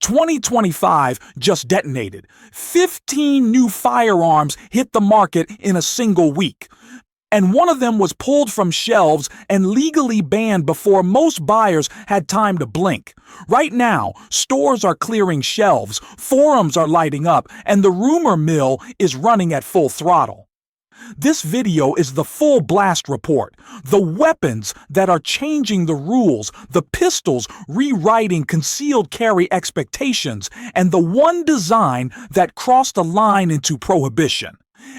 2025 just detonated. 15 new firearms hit the market in a single week. And one of them was pulled from shelves and legally banned before most buyers had time to blink. Right now, stores are clearing shelves, forums are lighting up, and the rumor mill is running at full throttle. This video is the full blast report. The weapons that are changing the rules, the pistols rewriting concealed carry expectations, and the one design that crossed a line into prohibition.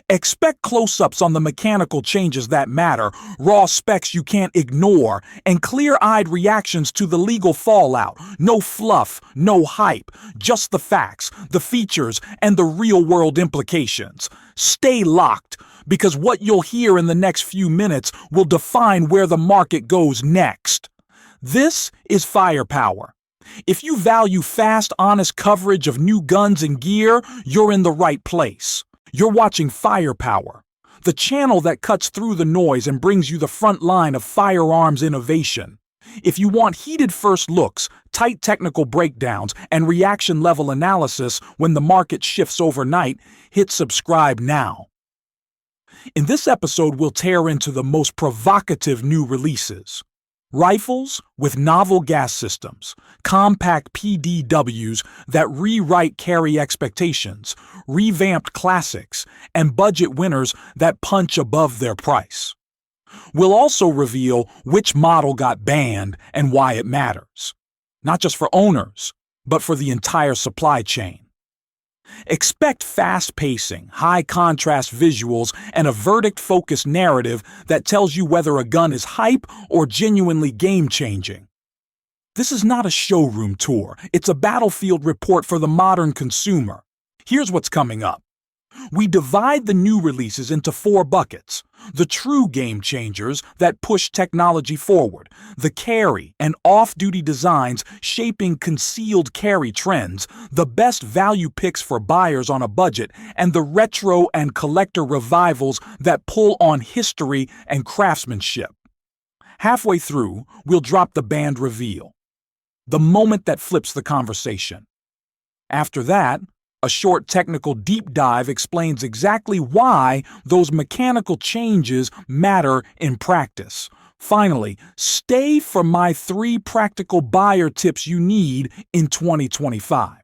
Expect close-ups on the mechanical changes that matter, raw specs you can't ignore, and clear-eyed reactions to the legal fallout. No fluff, no hype, just the facts, the features, and the real-world implications. Stay locked, because what you'll hear in the next few minutes will define where the market goes next. This is Firepower. If you value fast, honest coverage of new guns and gear, you're in the right place. You're watching Firepower, the channel that cuts through the noise and brings you the front line of firearms innovation. If you want heated first looks, tight technical breakdowns, and reaction-level analysis when the market shifts overnight, hit subscribe now. In this episode, we'll tear into the most provocative new releases. Rifles with novel gas systems, compact PDWs that rewrite carry expectations, revamped classics, and budget winners that punch above their price. We'll also reveal which model got banned and why it matters, not just for owners, but for the entire supply chain. Expect fast pacing, high contrast visuals, and a verdict-focused narrative that tells you whether a gun is hype or genuinely game-changing. This is not a showroom tour, it's a battlefield report for the modern consumer. Here's what's coming up. We divide the new releases into 4 buckets. The true game changers that push technology forward, the carry and off-duty designs shaping concealed carry trends, the best value picks for buyers on a budget, and the retro and collector revivals that pull on history and craftsmanship. Halfway through, we'll drop the banned reveal, the moment that flips the conversation. After that, a short technical deep dive explains exactly why those mechanical changes matter in practice. Finally, stay for my 3 practical buyer tips you need in 2025.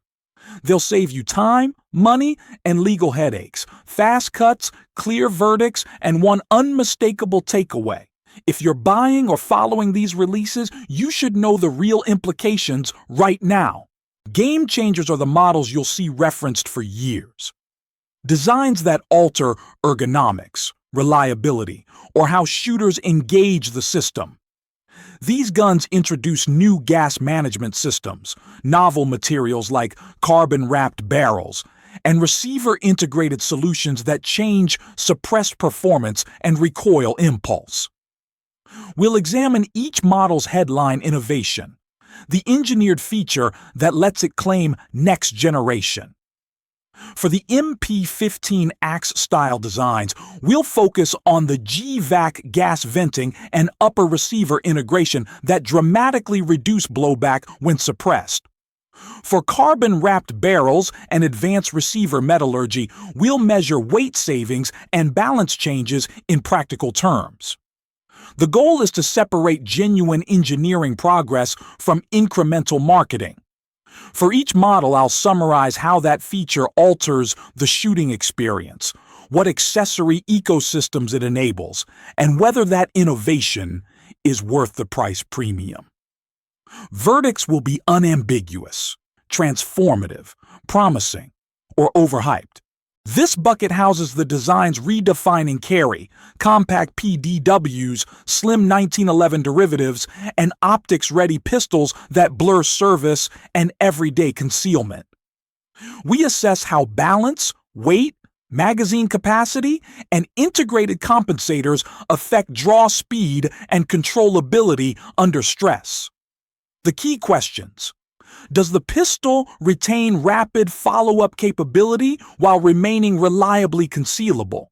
They'll save you time, money, and legal headaches, fast cuts, clear verdicts, and one unmistakable takeaway. If you're buying or following these releases, you should know the real implications right now. Game changers are the models you'll see referenced for years. Designs that alter ergonomics, reliability, or how shooters engage the system. These guns introduce new gas management systems, novel materials like carbon-wrapped barrels, and receiver-integrated solutions that change suppressed performance and recoil impulse. We'll examine each model's headline innovation, the engineered feature that lets it claim next generation. For the MP15 Axe-style designs, we'll focus on the GVAC gas venting and upper receiver integration that dramatically reduce blowback when suppressed. For carbon-wrapped barrels and advanced receiver metallurgy, we'll measure weight savings and balance changes in practical terms. The goal is to separate genuine engineering progress from incremental marketing. For each model, I'll summarize how that feature alters the shooting experience, what accessory ecosystems it enables, and whether that innovation is worth the price premium. Verdicts will be unambiguous, transformative, promising, or overhyped. This bucket houses the designs redefining carry, compact PDWs, slim 1911 derivatives, and optics-ready pistols that blur service and everyday concealment. We assess how balance, weight, magazine capacity, and integrated compensators affect draw speed and controllability under stress. The key questions. Does the pistol retain rapid follow-up capability while remaining reliably concealable?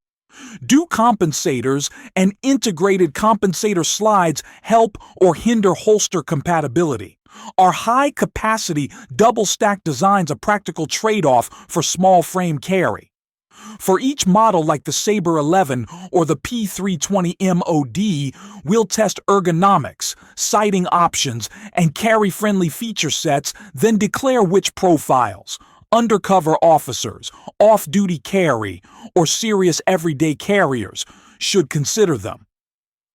Do compensators and integrated compensator slides help or hinder holster compatibility? Are high-capacity, double-stack designs a practical trade-off for small frame carry? For each model like the Sabre 11 or the P320 MOD, we'll test ergonomics, sighting options, and carry-friendly feature sets, then declare which profiles, undercover officers, off-duty carry, or serious everyday carriers, should consider them.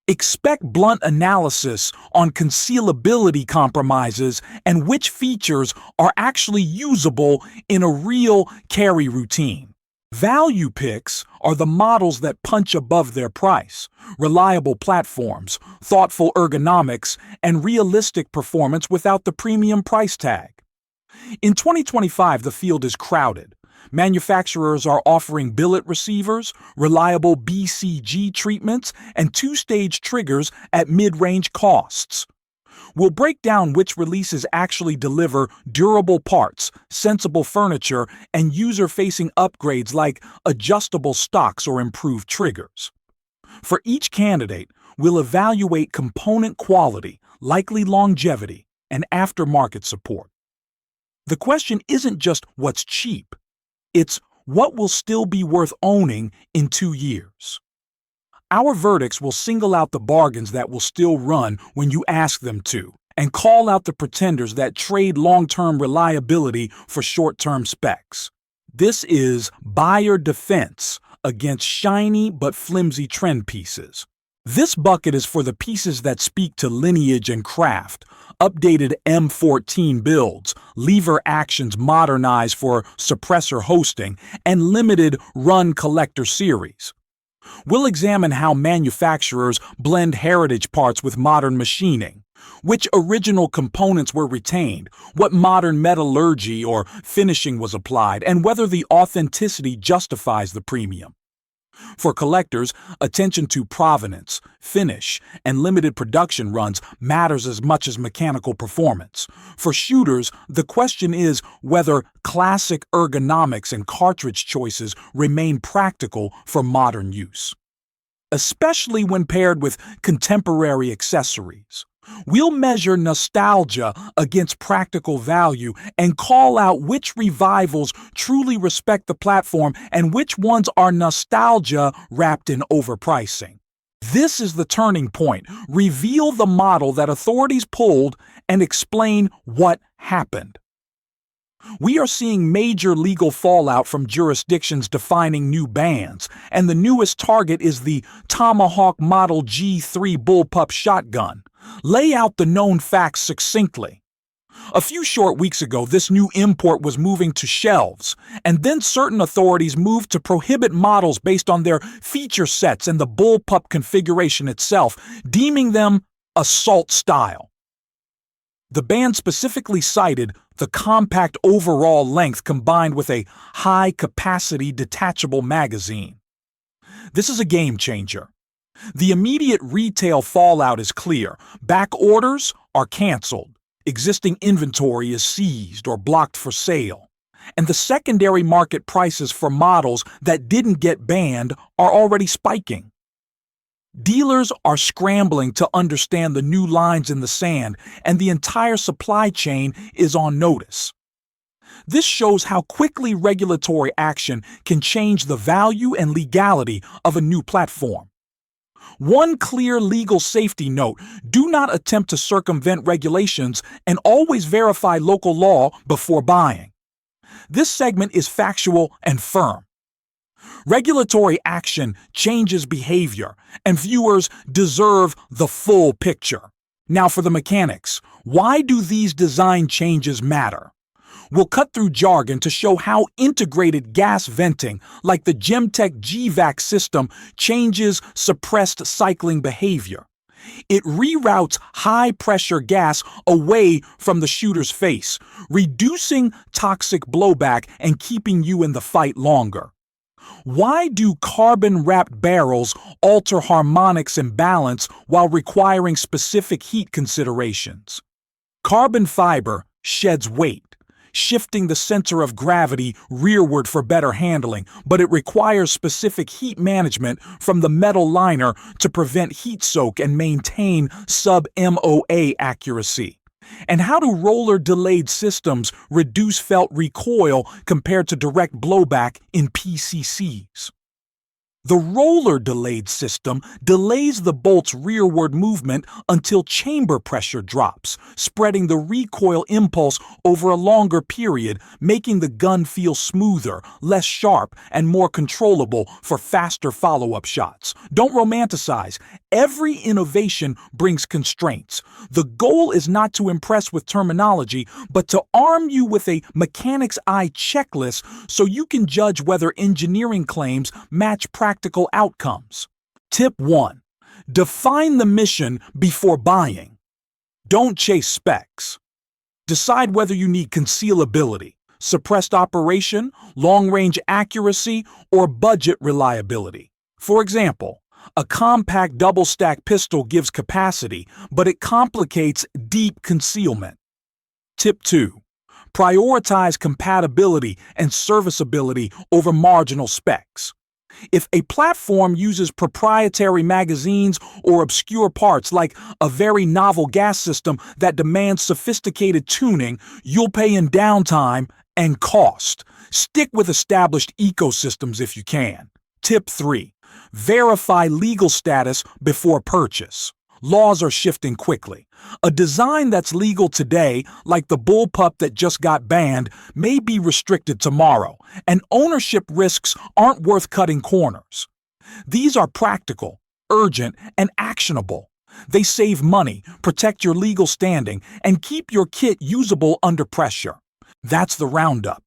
Expect blunt analysis on concealability compromises and which features are actually usable in a real carry routine. Value picks are the models that punch above their price, reliable platforms, thoughtful ergonomics, and realistic performance without the premium price tag. In 2025, the field is crowded. Manufacturers are offering billet receivers, reliable BCG treatments, and two-stage triggers at mid-range costs. We'll break down which releases actually deliver durable parts, sensible furniture, and user-facing upgrades like adjustable stocks or improved triggers. For each candidate, we'll evaluate component quality, likely longevity, and aftermarket support. The question isn't just what's cheap, it's what will still be worth owning in 2 years. Our verdicts will single out the bargains that will still run when you ask them to, and call out the pretenders that trade long-term reliability for short-term specs. This is buyer defense against shiny but flimsy trend pieces. This bucket is for the pieces that speak to lineage and craft, updated M14 builds, lever actions modernized for suppressor hosting, and limited run collector series. We'll examine how manufacturers blend heritage parts with modern machining, which original components were retained, what modern metallurgy or finishing was applied, and whether the authenticity justifies the premium. For collectors, attention to provenance, finish, and limited production runs matters as much as mechanical performance. For shooters, the question is whether classic ergonomics and cartridge choices remain practical for modern use, especially when paired with contemporary accessories. We'll measure nostalgia against practical value and call out which revivals truly respect the platform and which ones are nostalgia wrapped in overpricing. This is the turning point. Reveal the model that authorities pulled and explain what happened. We are seeing major legal fallout from jurisdictions defining new bans, and the newest target is the Tomahawk Model G3 bullpup shotgun. Lay out the known facts succinctly. A few short weeks ago, this new import was moving to shelves, and then certain authorities moved to prohibit models based on their feature sets and the bullpup configuration itself, deeming them assault style. The ban specifically cited the compact overall length combined with a high-capacity detachable magazine. This is a game changer. The immediate retail fallout is clear. Back orders are canceled. Existing inventory is seized or blocked for sale. And the secondary market prices for models that didn't get banned are already spiking. Dealers are scrambling to understand the new lines in the sand, and the entire supply chain is on notice. This shows how quickly regulatory action can change the value and legality of a new platform. One clear legal safety note: do not attempt to circumvent regulations and always verify local law before buying. This segment is factual and firm. Regulatory action changes behavior, and viewers deserve the full picture. Now for the mechanics. Why do these design changes matter? We'll cut through jargon to show how integrated gas venting, like the Gemtech GVAC system, changes suppressed cycling behavior. It reroutes high-pressure gas away from the shooter's face, reducing toxic blowback and keeping you in the fight longer. Why do carbon-wrapped barrels alter harmonics and balance while requiring specific heat considerations? Carbon fiber sheds weight. shifting the center of gravity rearward for better handling, but it requires specific heat management from the metal liner to prevent heat soak and maintain sub-MOA accuracy. And how do roller-delayed systems reduce felt recoil compared to direct blowback in PCCs? The roller-delayed system delays the bolt's rearward movement until chamber pressure drops, spreading the recoil impulse over a longer period, making the gun feel smoother, less sharp, and more controllable for faster follow-up shots. Don't romanticize. Every innovation brings constraints. The goal is not to impress with terminology, but to arm you with a mechanic's eye checklist so you can judge whether engineering claims match practical outcomes. Tip 1. Define the mission before buying. Don't chase specs. Decide whether you need concealability, suppressed operation, long-range accuracy, or budget reliability. For example, a compact double-stack pistol gives capacity, but it complicates deep concealment. Tip 2. Prioritize compatibility and serviceability over marginal specs. If a platform uses proprietary magazines or obscure parts like a very novel gas system that demands sophisticated tuning, you'll pay in downtime and cost. Stick with established ecosystems if you can. Tip 3. Verify legal status before purchase. Laws are shifting quickly. A design that's legal today, like the bullpup that just got banned, may be restricted tomorrow, and ownership risks aren't worth cutting corners. These are practical, urgent, and actionable. They save money, protect your legal standing, and keep your kit usable under pressure. That's the roundup.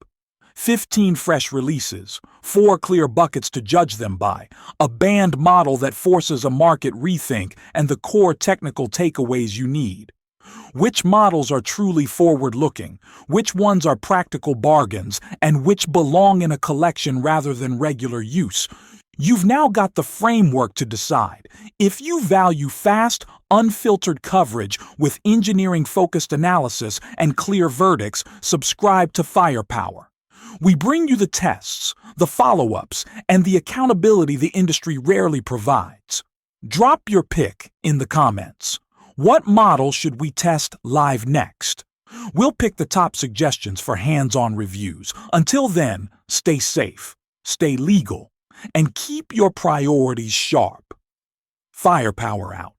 15 fresh releases, 4 clear buckets to judge them by, a banned model that forces a market rethink, and the core technical takeaways you need. Which models are truly forward-looking, which ones are practical bargains, and which belong in a collection rather than regular use? You've now got the framework to decide. If you value fast, unfiltered coverage with engineering-focused analysis and clear verdicts, subscribe to Firepower. We bring you the tests, the follow-ups, and the accountability the industry rarely provides. Drop your pick in the comments. What model should we test live next? We'll pick the top suggestions for hands-on reviews. Until then, stay safe, stay legal, and keep your priorities sharp. Firepower out.